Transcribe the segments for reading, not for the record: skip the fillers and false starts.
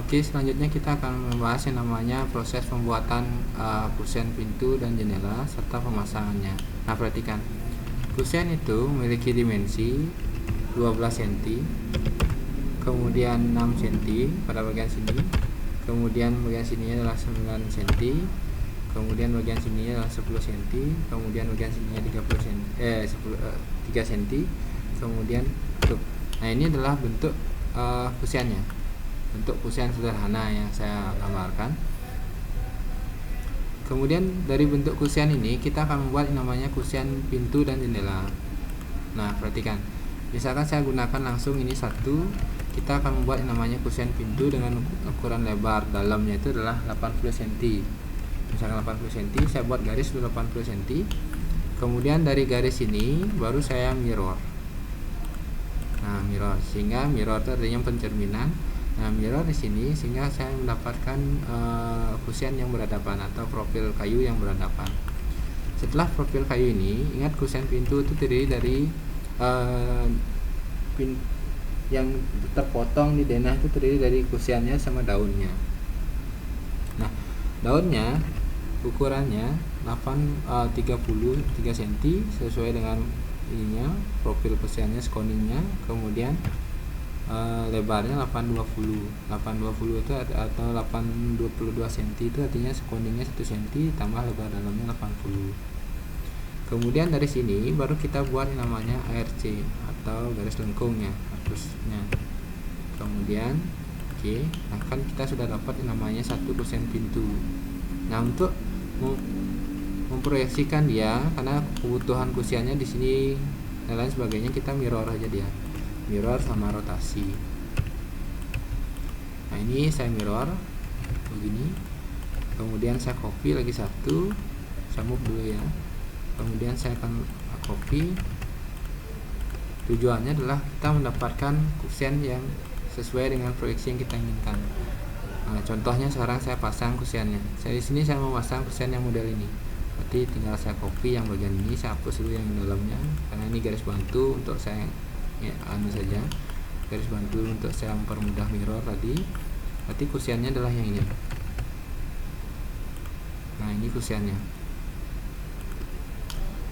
Oke, selanjutnya kita akan membahas yang namanya proses pembuatan kusen pintu dan jendela serta pemasangannya. Nah, perhatikan. Kusen itu memiliki dimensi 12 cm, kemudian 6 cm pada bagian sini, kemudian bagian sini adalah 9 cm, kemudian bagian sini adalah 10 cm, kemudian bagian sini 3 cm, kemudian tuh. Nah, ini adalah bentuk kusennya, bentuk kusen sederhana yang saya gambarkan. Kemudian dari bentuk kusen ini kita akan membuat yang namanya kusen pintu dan jendela. Nah, perhatikan, misalkan saya gunakan langsung ini satu, kita akan membuat yang namanya kusen pintu dengan ukuran lebar dalamnya itu adalah 80 cm. Misalkan 80 cm, saya buat garis 80 cm. Kemudian dari garis ini baru saya mirror. Nah, mirror, sehingga mirror itu artinya pencerminan. Nah, mirror di sini sehingga saya mendapatkan kusen yang berhadapan atau profil kayu yang berhadapan. Setelah profil kayu ini, ingat kusen pintu itu terdiri dari yang terpotong di denah itu terdiri dari kusennya sama daunnya. Nah, daunnya ukurannya 33 cm sesuai dengan ininya, profil kusennya, skoningnya. Kemudian lebarnya 820 itu atau 822 cm itu artinya skoningnya 1 cm tambah lebar dalamnya 80. Kemudian dari sini baru kita buat yang namanya ARC atau garis lengkungnya, harusnya. Kemudian nah kan kita sudah dapat yang namanya satu kusen pintu. Nah, untuk memproyeksikan dia, karena kebutuhan kusennya di sini dan lain sebagainya, kita mirror aja dia, mirror sama rotasi. Nah, ini saya mirror begini, kemudian saya copy lagi satu, saya move dulu ya, kemudian saya akan copy. Tujuannya adalah kita mendapatkan kusen yang sesuai dengan proyeksi yang kita inginkan. Nah, contohnya sekarang saya pasang kusennya. Saya di sini saya mau pasang kusen yang model ini. Berarti tinggal saya copy yang bagian ini, saya hapus dulu yang di dalamnya karena ini garis bantu untuk saya saja. Garis bantu untuk saya mempermudah mirror tadi. Berarti kusennya adalah yang ini. Nah, ini kusennya.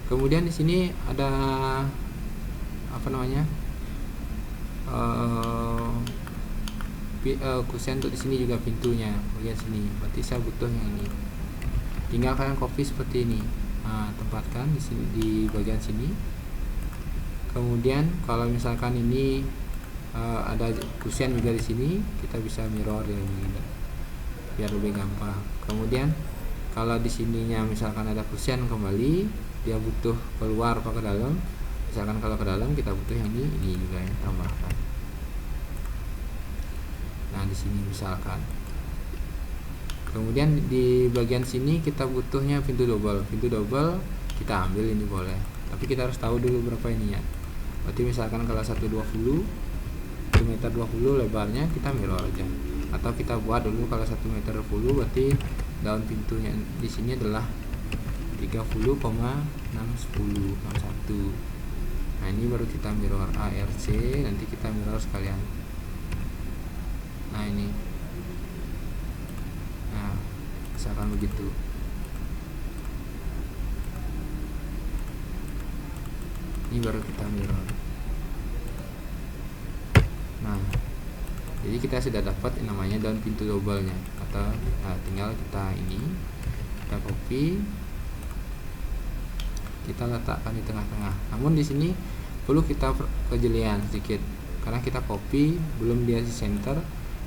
Kemudian di sini ada kusen untuk di sini juga pintunya bagian sini. Berarti saya butuh yang ini. Tinggal kalian copy seperti ini. Nah, tempatkan di sini di bagian sini. Kemudian kalau misalkan ini ada kusen juga di sini, kita bisa mirror ini biar lebih gampang. Kemudian kalau di sininya misalkan ada kusen kembali, dia butuh keluar apa ke dalam. Misalkan kalau ke dalam kita butuh yang ini juga ya, tambahkan. Nah, di sini misalkan. Kemudian di bagian sini kita butuhnya pintu double. Pintu double kita ambil ini boleh. Tapi kita harus tahu dulu berapa ini ya. Berarti misalkan kalau 120 meter 20 lebarnya, kita mirror aja. Atau kita buat dulu kalau 1 meter 20 berarti daun pintunya di sini adalah 30,610,61. Nah, ini baru kita mirror ARC, nanti kita mirror sekalian. Nah, ini. Nah, misalkan begitu. Ini baru kita mirror. Nah, jadi kita sudah dapat yang namanya daun pintu double-nya. Atau tinggal kita kita copy, kita letakkan di tengah-tengah. Namun di sini perlu kita kejelian sedikit karena kita copy belum dia di center.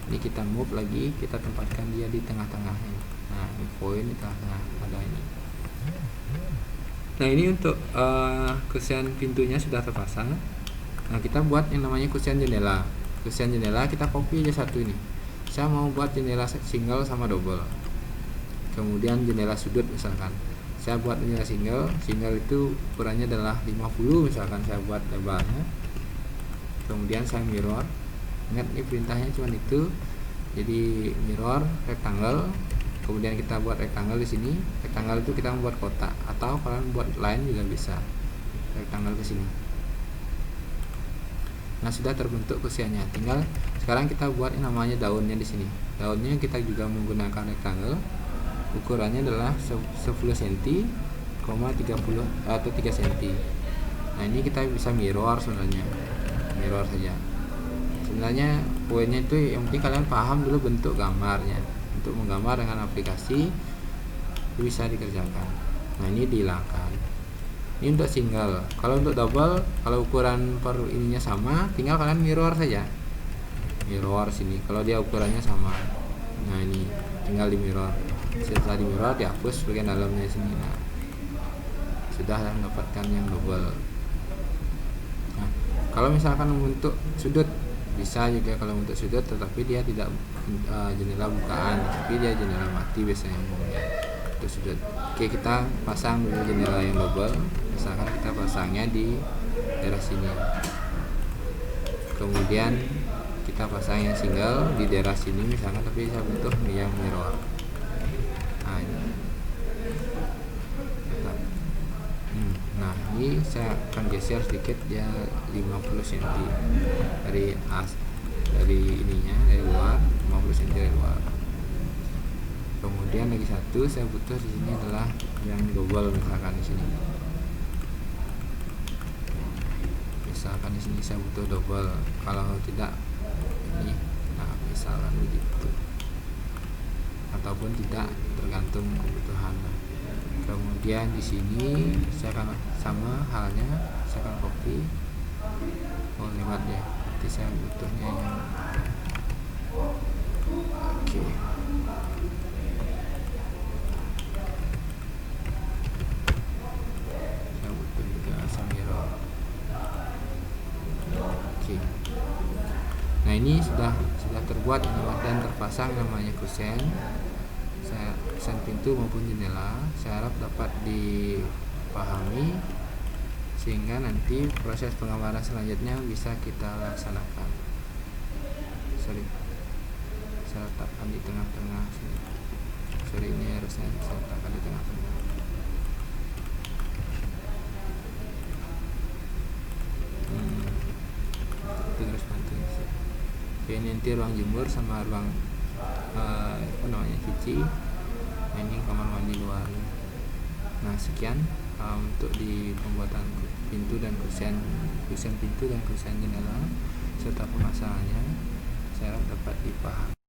Ini kita move lagi, kita tempatkan dia di tengah-tengahnya. Nah, ini poin di tengah-tengah ada ini. Nah, ini untuk kusen pintunya sudah terpasang. Nah, kita buat yang namanya kusen jendela. Kusen jendela kita copy aja satu ini. Saya mau buat jendela single sama double. Kemudian jendela sudut misalkan. Saya buat jendela single itu ukurannya adalah 50 misalkan, saya buat lebarnya. Kemudian saya mirror. Ingat, ini perintahnya cuma itu. Jadi mirror rectangle. Kemudian kita buat rectangle di sini. Rectangle itu kita membuat kotak atau kalian buat line juga bisa. Rectangle ke sini. Nah, sudah terbentuk kusennya. Tinggal sekarang kita buat yang namanya daunnya di sini. daunnya kita juga menggunakan rectangle, ukurannya adalah 10 cm, 30 atau 3 cm. Nah ini kita bisa mirror sebenarnya, mirror saja. Sebenarnya poinnya itu yang penting kalian paham dulu bentuk gambarnya. Untuk menggambar dengan aplikasi bisa dikerjakan. Nah ini dihilangkan. Ini untuk single. Kalau untuk double, kalau ukuran per ininya sama, tinggal kalian mirror saja. Mirror sini. Kalau dia ukurannya sama. Nah ini tinggal di mirror. Setelah di mirror dihapus bagian dalamnya sini. Nah, sudah mendapatkan yang double. Nah, kalau misalkan untuk sudut bisa juga kalau untuk sudut, tetapi dia tidak jendela bukaan, tapi dia jendela mati biasanya umumnya untuk sudut. Oke, kita pasang dulu jendela yang double. Misalkan kita pasangnya di daerah sini, kemudian kita pasang yang single di daerah sini misalkan, tapi saya butuh yang mirror. Nah ini saya akan geser sedikit dia 50 cm dari ininya, dari luar 50 cm dari luar. Kemudian lagi satu saya butuh di sini adalah yang double, misalkan di sini. Misalkan di sini saya butuh double, kalau tidak ini, nah misalkan begitu, ataupun tidak, tergantung kebutuhan. Kemudian di sini saya akan sama halnya, saya akan copy. Lewat ya, nanti saya butuhnya yang oke. Saya butuh juga mirror. Oke. Nah ini sudah terbuat dan terpasang namanya kusen. Kusen pintu maupun jendela. Saya harap dapat dipahami sehingga nanti proses penggambaran selanjutnya bisa kita laksanakan. Sorry, saya letakkan di tengah-tengah sini. Sorry, ini harusnya saya letakkan di tengah-tengah. Terus bantu. Oke, ini nanti ruang jemur sama ruang cuci. Ini kamar mandi luar. Nah sekian untuk di pembuatan pintu dan kusen pintu dan kusen jendela serta pemasangannya. Saya harap dapat dipahami.